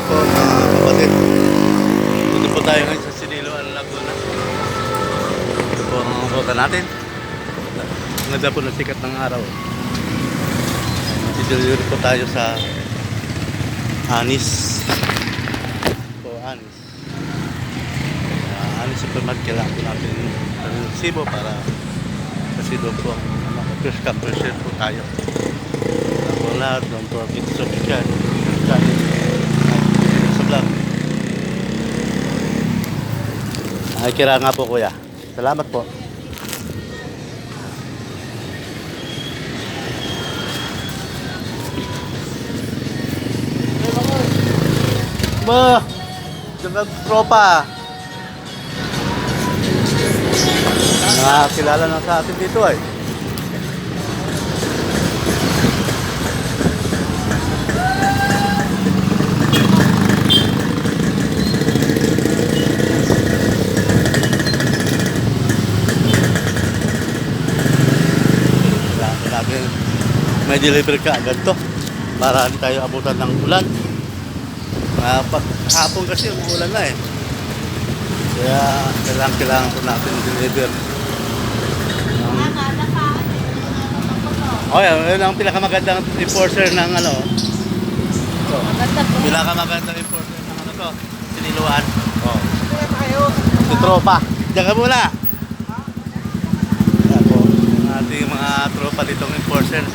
po mga kapatid. Dito po tayo ngayon sa Siniloan, Laguna. Ito po ang ruta natin. Ngada po na sikat ng araw. Dito po tayo sa Anis. Po Anis. Anis Supermarket. Kailangan po natin ng sibo para kasi doon po ang first come first serve po tayo. Lahat, don't forget to subscribe sa vlog. Ay, kira nga po kuya. Salamat po. Ba, mga tropa. Kilala na sa atin dito ay. May deliver ka agad to para hindi tayo abutan ng ulan. Pag hapon kasi umuulan na eh, kaya kailangan po natin deliver. Yun ang pinakamagandang enforcer ng ano. Pinakamagandang enforcer ng ano to, Siniloan. Si tropa. Diyan ka muna. Yan po ang ating mga tropa ditong enforcer.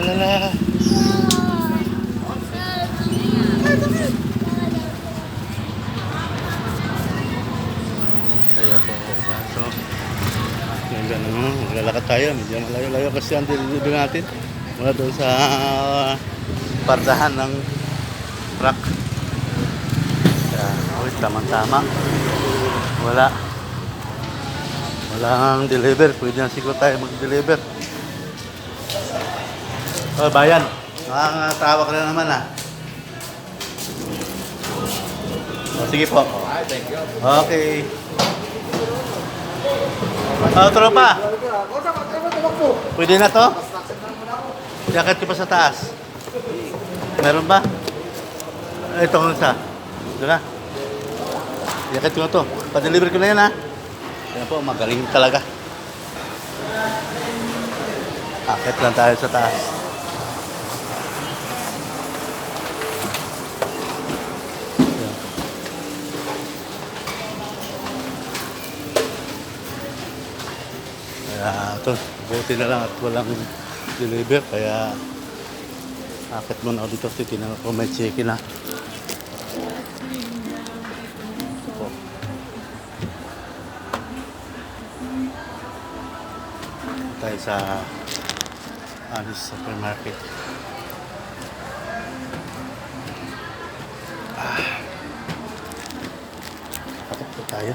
Lala. Kaya po. So, yung ganun, maglalakad tayo. Medyo malayo-layo kasi ang delivery natin. Mula doon sa pardahan ng truck. Kaya, tamang-tama. Walang deliver. Pwede na siguro tayo mag-deliver. Bayan. Nakakatawa ka na naman ah. Sige po. Thank you. Okay. Tropa. Pwede na to? Jacket ko pa sa taas. Meron ba? Ito kung isa. Ito na. Jacket ko na to. Pa-deliver ko na yan ha. Yan po, magaling talaga. Akit lang tayo sa taas. Yan. Kaya ito, buti na lang at walang deliver. Kaya akit muna ako dito. Titignan ko may check-in na. Tayo sa Anis Supermarket. Patok po tayo.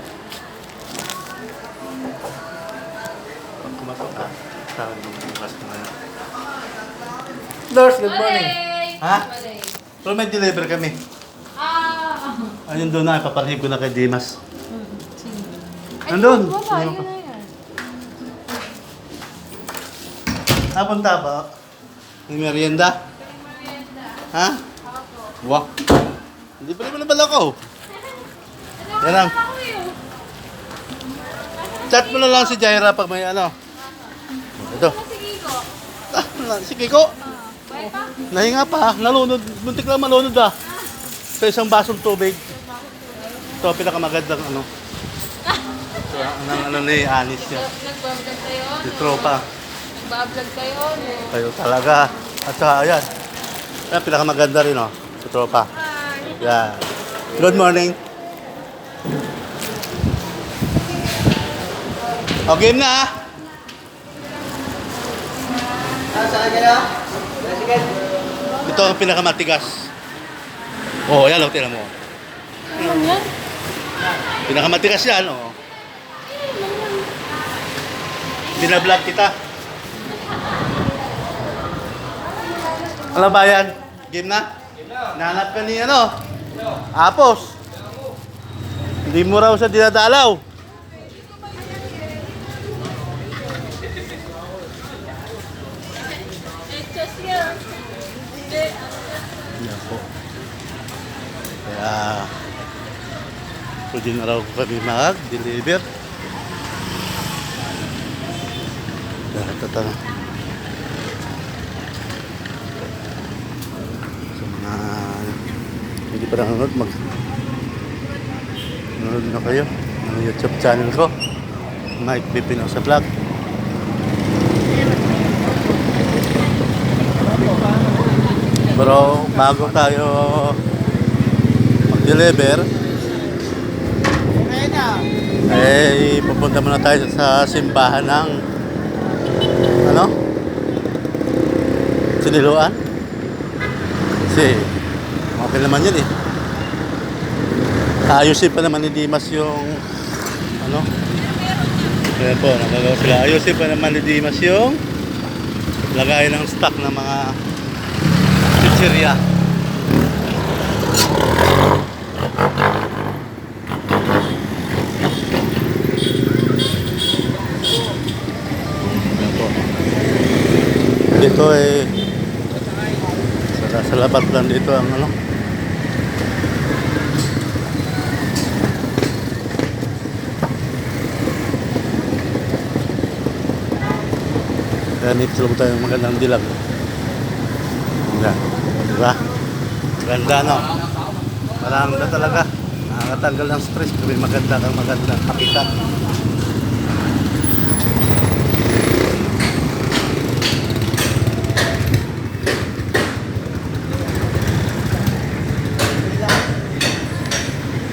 Pag kumatok ka, tawag mo ng customer. Lors, good morning. Ha? Pero may deliver kami. Ayun doon na, ipaparhib ko na kay Dimas. Nandun. Napunta ba? May merienda? Ha? Wah. Hindi pa naman nabala ko. Yan lang. Chat mo na lang si Jaira pag may ano. Ito. Si Kiko. Nahinga pa. Nalunod. Buntik lang malunod ah. Sa isang basong tubig. Ito pinakamagandang ano. So, ano ni Anis yan. Nagbablog kayo? Si tropa. Nagbablog kayo? Kayo talaga. At saka, ayan. Ayan, pinakamaganda rin, oh. Si tropa. Yan. Good morning. O, game na, ah. Saan ka na? Sige. Ito ang pinakamatigas. Oh, ayan, oh, tingnan mo. Ano yan? Pinakamatigas yan, oh. Binablog kita. Ano ba yan? Game na? Nahanap ka ni ano? Apos. Hindi mo raw siya dinadalaw. Just yan. Hindi. Yan po. Kaya, pwede na raw kami mag-deliver. Ito. So, mga hindi pa nanonood, nanonood na kayo ng YouTube channel ko, Mike Pipino sa vlog. Pero bago tayo mag-deliver, pupunta muna tayo sa simbahan ng Siniluan. Kasi okay naman yun eh. Ayusin pa naman ni Dimas yung kaya po, nagagawa sila. Ayusin pa naman ni Dimas yung lagay ng stock ng mga pizzeria. Ayan po. Dito sa labas lang dito ang ganit lang tayo magandang dilag. Ayan. Diba? Ganda, no? Marami talaga. Nakakatanggal ng stress. Kami maganda kapitan.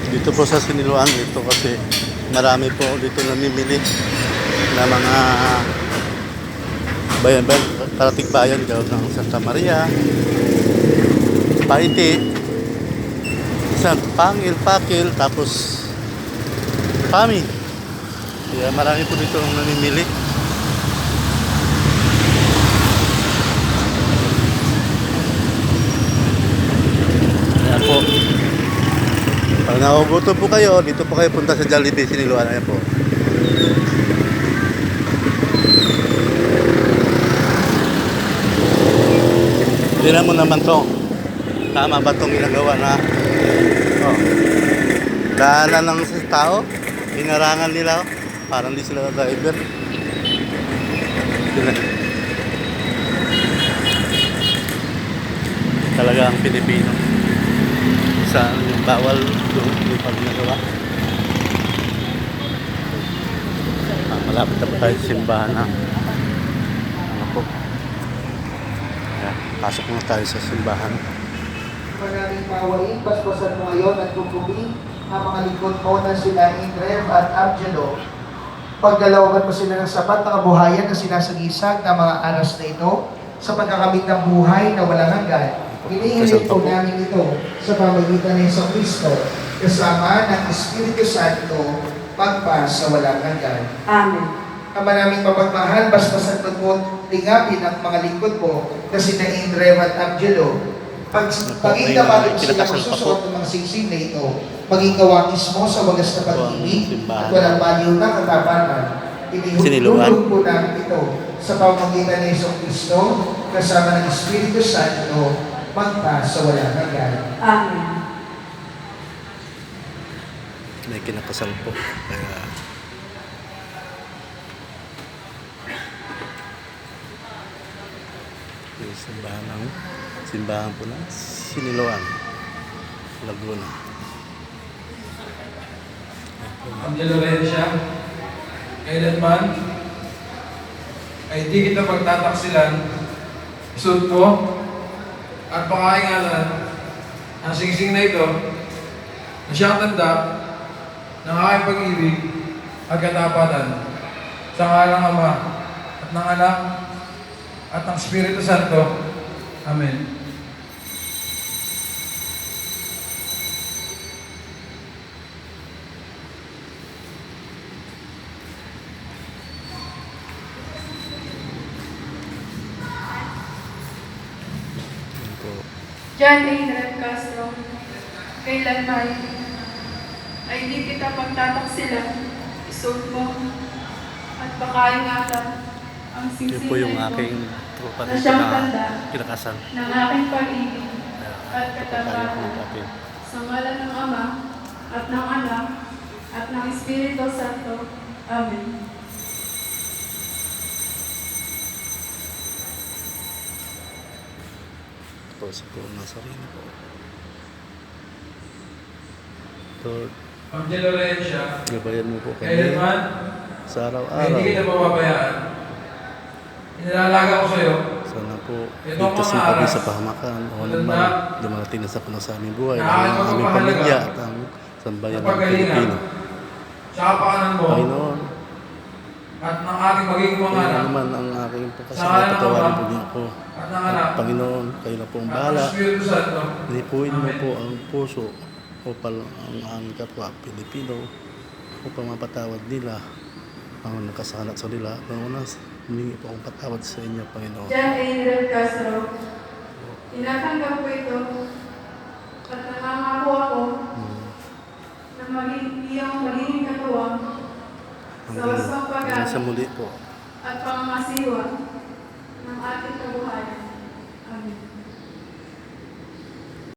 Dito po sa Siniluan, dito kasi marami po dito namimili na mga bayan-bayan, karatig bayan gawin ng Santa Maria, Paiti, Pangil, Pakil, tapos Pami. Kaya marami po dito namimili. Ayan po. Pag nakugutom po kayo, dito po kayo punta sa Jollibee Siniluan. Ayan po. Tingnan mo naman to. Tama ba itong ginagawa na daanan ng tao? Hinarangan nila. Parang di sila driver. Talaga ang Pilipino. Sa bawal doon yung pag ginagawa. Malapit na po tayo sa simbahan na po. Ayan, pasok na tayo sa simbahan. Maraming pawain, paspasan mo ngayon at kukubi ang mga lingkod mo na sila Indrev at Abjelo. Pagdalawagan mo sila ng sapat na kabuhayan na sinasagisag ng mga aras na ito sa pagkakamit ng buhay na walang hanggan. Hinihiling po namin ito sa pamagitan ng Isang Kristo kasama ng Espiritu Santo magpa sa walang hanggan. Amen. Ang maraming mapagmahal, basbasan mo lingapin ang mga lingkod mo na sina Indrev at Abjelo. Maging kapatid mo sila magsusuot ng mga singsing na ito, maging kawangis mo sa wagas na pag-ibig at walang baliw na katapatan. Inihulog po namin ito sa pamamagitan ng Isang Kristo kasama ng Espiritu Santo magpa sa walang hanggan. Amen. May kinakasal po. Kaya yung simbahan po ng Siniluan, Laguna. Ang Lorencia, kailanman ay di kita pagtataksilan, isuot mo at pakaingalan ang singsing na ito na siyang tanda ng aking pag-ibig at katapatan sa ngalan ng Ama at ng Anak at ng Espiritu Santo. Amen. John A. Castro, kailanman ay di kita pagtataksilan, isuot mo at pakaingatan ang Yun po yung sisimulan ko aking tropa na rin siyang na tanda kinakasal. ng aking pag-ibig at Kaya katapangan. natin. Sa ngalan ng Ama, at ng Anak, at ng Espiritu Santo. Amen. Po sa po ng sarili po. Lord, Ma'am De Lorencia, gabayan mo po kami kailanman sa ay araw-araw. hindi kita pababayaan. Inilalaga ko sa iyo Sana po Ito ligtas mo mga kami aras. sa pahamakan o Tulad naman na- dumarating na sa puno sa aming buhay, Nakakatawa ang aming mahalaga. pamilya at ang sambayan ng Napagalingan. Pilipino. sa kapakanan mo Panginoon, at ng aking magiging mga kaya anak naman ang aking Sa pagkasal, ngalan ng patawarin Ama, po niyo ako. at ng Anak At Panginoon, kayo na po ang at ng bahala. Espiritu Santo. Nipuin mo Amen. po ang puso upang ang aming kapwa Pilipino upang mapatawad nila ang nagkasala sa nila. Pangunas, humingi po akong patawad sa inyo, Panginoon. John A. Nirel Castro, tinatanggap ko ito at nangangako ako na iyong magiging katuwang sa wasang Hanggang sa pag muli po. at pangangasiwa ng ating kabuhayan. Amen.